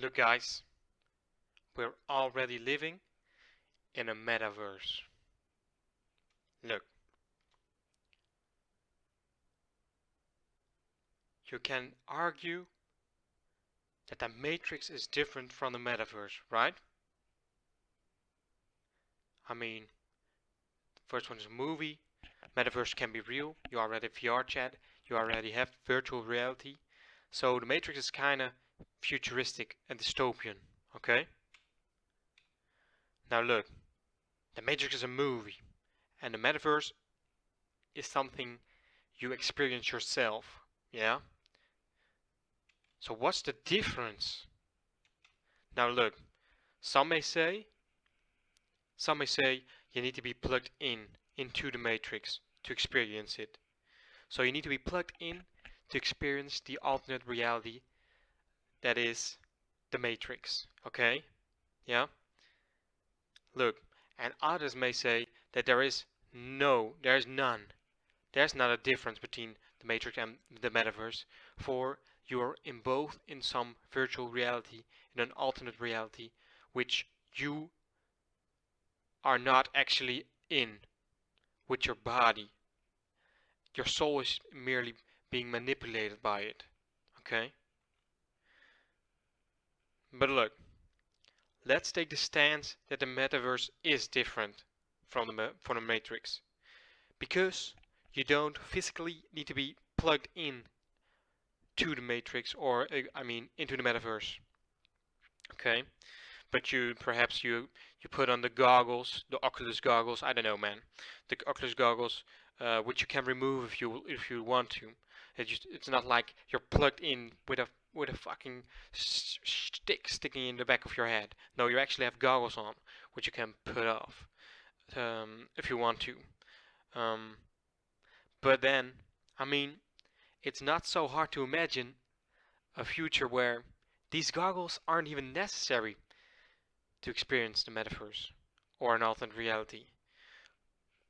Look guys, we're already living in a metaverse. Look, you can argue that the Matrix is different from the metaverse, right? I mean, the first one is a movie, metaverse can be real, you already have VR chat, you already have virtual reality. So the Matrix is kinda futuristic and dystopian, okay? Now look, the Matrix is a movie, and the metaverse is something you experience yourself, yeah? So what's the difference? Now look, some may say you need to be plugged into the matrix to experience it. So you need to be plugged in to experience the alternate reality that is the matrix. Okay? Yeah? Look, and others may say that there is none. There's not a difference between the matrix and the metaverse, for you're in both in some virtual reality, in an alternate reality, which you are not actually in with your body. Your soul is merely being manipulated by it. Okay? But look, let's take the stance that the metaverse is different from the Matrix. Because you don't physically need to be plugged in to the Matrix, or into the metaverse. Okay? But you put on the goggles, the Oculus goggles. I don't know, man. The Oculus goggles, which you can remove if you want to. It's not like you're plugged in with a fucking stick sticking in the back of your head. No, you actually have goggles on, which you can put off if you want to. Um, but then, I mean, it's not so hard to imagine a future where these goggles aren't even necessary to experience the metaverse or an alternate reality.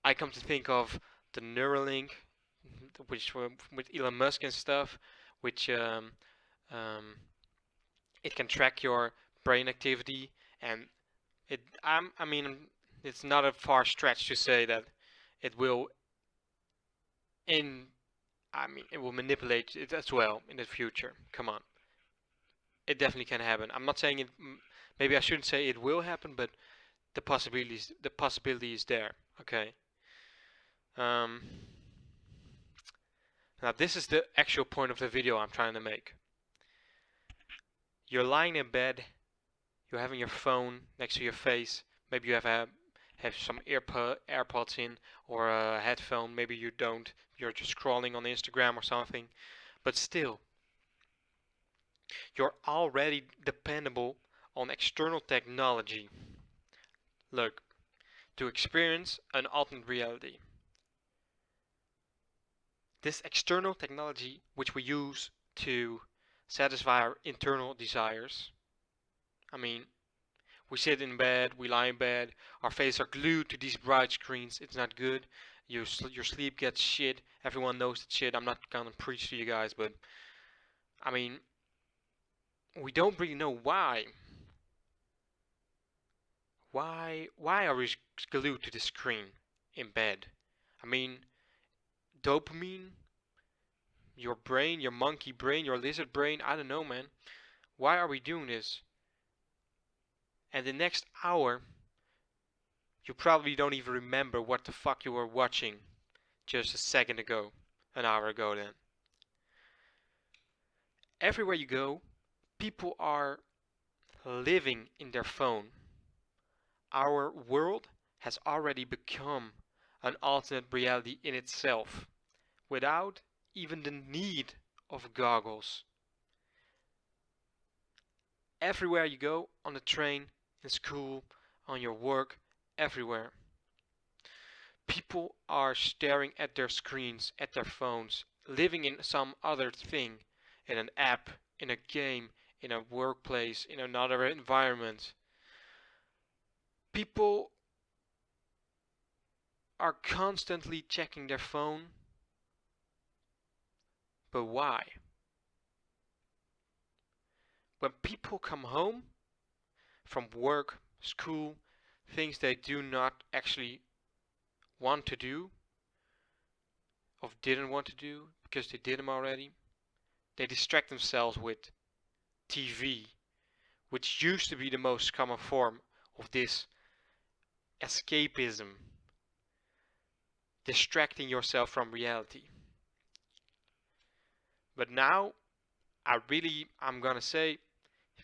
I come to think of the Neuralink, which with Elon Musk and stuff, which um, it can track your brain activity, and I mean, it's not a far stretch to say that it will in it will manipulate it as well in the future. Come on, it definitely can happen. I'm not saying it. Maybe I shouldn't say it will happen, but the possibility is there. Okay. Um, Now this is the actual point of the video I'm trying to make. You're lying in bed, you're having your phone next to your face, maybe you have some AirPods in or a headphone, maybe you don't, you're just scrolling on Instagram or something, but still, you're already dependable on external technology. Look, to experience an alternate reality. This external technology which we use to satisfy our internal desires. I mean, we sit in bed, we lie in bed, our faces are glued to these bright screens. It's not good. Your sleep gets shit. Everyone knows that shit. I'm not gonna preach to you guys, but I mean, we don't really know why. Why are we glued to the screen in bed? I mean, dopamine, your brain, your monkey brain, your lizard brain, I don't know, man. Why are we doing this? And the next hour, you probably don't even remember what the fuck you were watching just a second ago, an hour ago then. Everywhere you go, people are living in their phone. Our world has already become an alternate reality in itself, without even the need of goggles. Everywhere you go, on the train, in school, on your work, everywhere. People are staring at their screens, at their phones, living in some other thing, in an app, in a game, in a workplace, in another environment. People are constantly checking their phone, but why? when people come home from work, school, things they do not actually want to do or didn't want to do because they did them already, they distract themselves with TV, which used to be the most common form of this escapism, distracting yourself from reality. But now, I'm gonna say,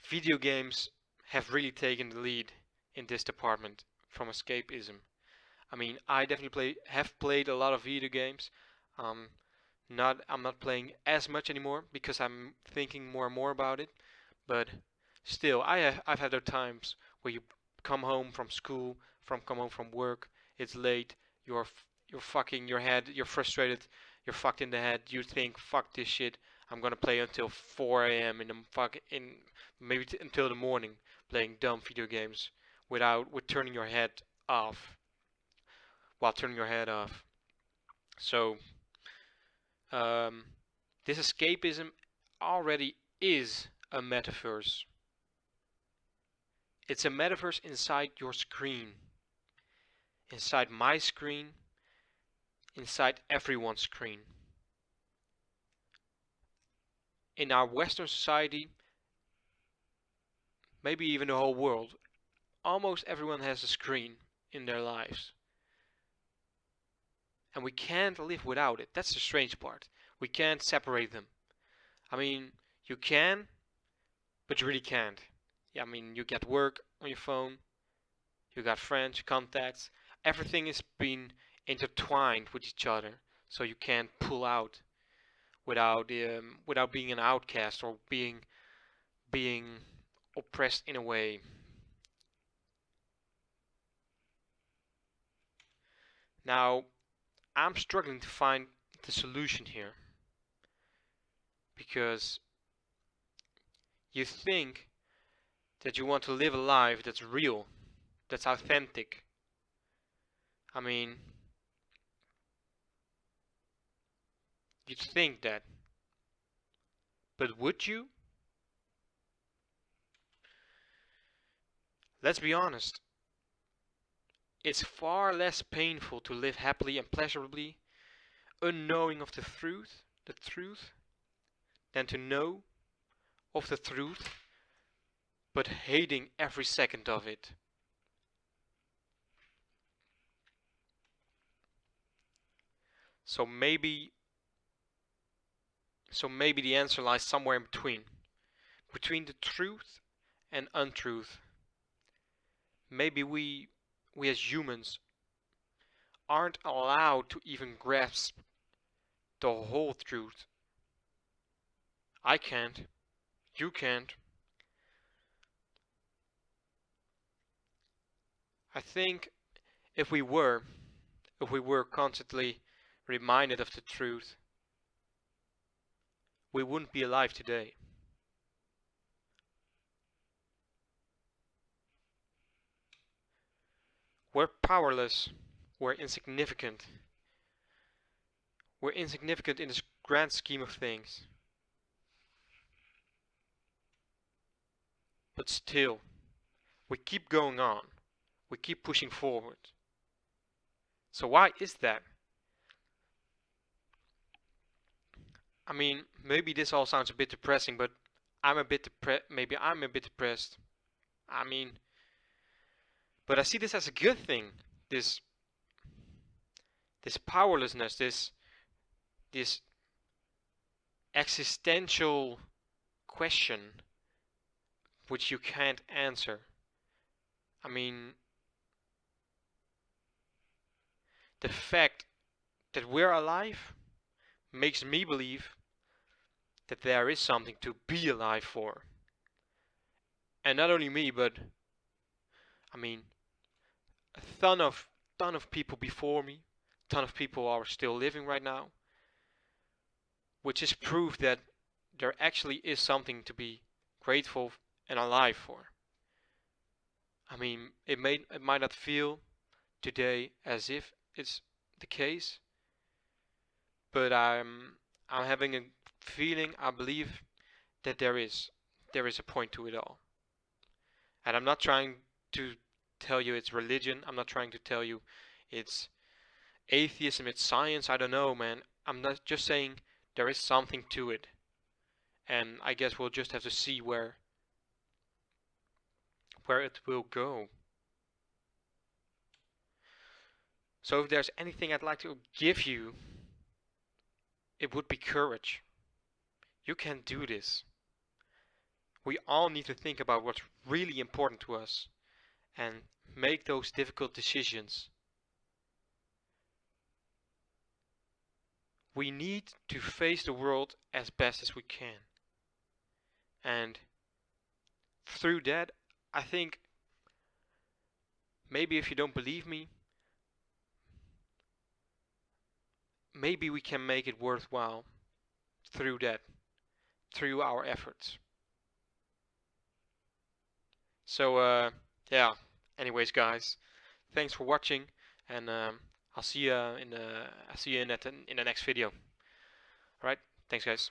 video games have really taken the lead in this department from escapism. I mean, I definitely have played a lot of video games. Um, I'm not playing as much anymore because I'm thinking more and more about it. But still, I've had those times where you come home from school, come home from work, it's late, you're fucking your head, you're frustrated, you're fucked in the head. You think, fuck this shit. I'm gonna play until 4 a.m. in maybe until the morning, playing dumb video games with turning your head off while turning your head off. So um, this escapism already is a metaverse. It's a metaverse inside your screen, inside my screen, inside everyone's screen. In our Western society, maybe even the whole world, almost everyone has a screen in their lives. And we can't live without it. That's the strange part. We can't separate them. I mean, you can, but you really can't. Yeah, I mean, you get work on your phone, you got friends, contacts. Everything is being intertwined with each other, so you can't pull out without being an outcast or being oppressed in a way. Now, I'm struggling to find the solution here because you think that you want to live a life that's real, that's authentic. I mean, you'd think that, but would you? Let's be honest. It's far less painful to live happily and pleasurably, unknowing of the truth, than to know of the truth, but hating every second of it. So maybe the answer lies somewhere in between the truth and untruth. Maybe we as humans aren't allowed to even grasp the whole truth. I can't. You can't. I think if we were constantly reminded of the truth, we wouldn't be alive today. We're powerless. We're insignificant. We're insignificant in this grand scheme of things. But still, we keep going on. We keep pushing forward. So why is that? I mean, maybe this all sounds a bit depressing, but maybe I'm a bit depressed. I mean, but I see this as a good thing. This powerlessness, this existential question which you can't answer. I mean, the fact that we're alive makes me believe that there is something to be alive for. And not only me, but I mean, a ton of people before me, a ton of people are still living right now, which is proof that there actually is something to be grateful and alive for. I mean, it might not feel today as if it's the case, but I'm having a feeling, I believe that there is a point to it all. And I'm not trying to tell you it's religion. I'm not trying to tell you it's atheism, it's science. I don't know, man. I'm not just saying there is something to it. And I guess we'll just have to see where it will go. So if there's anything I'd like to give you, it would be courage. You can do this. We all need to think about what's really important to us and make those difficult decisions. We need to face the world as best as we can. And through that, I think maybe if you don't believe me, maybe we can make it worthwhile through that, through our efforts. So yeah, anyways guys, thanks for watching, and I'll see you in the next video. Alright, thanks guys.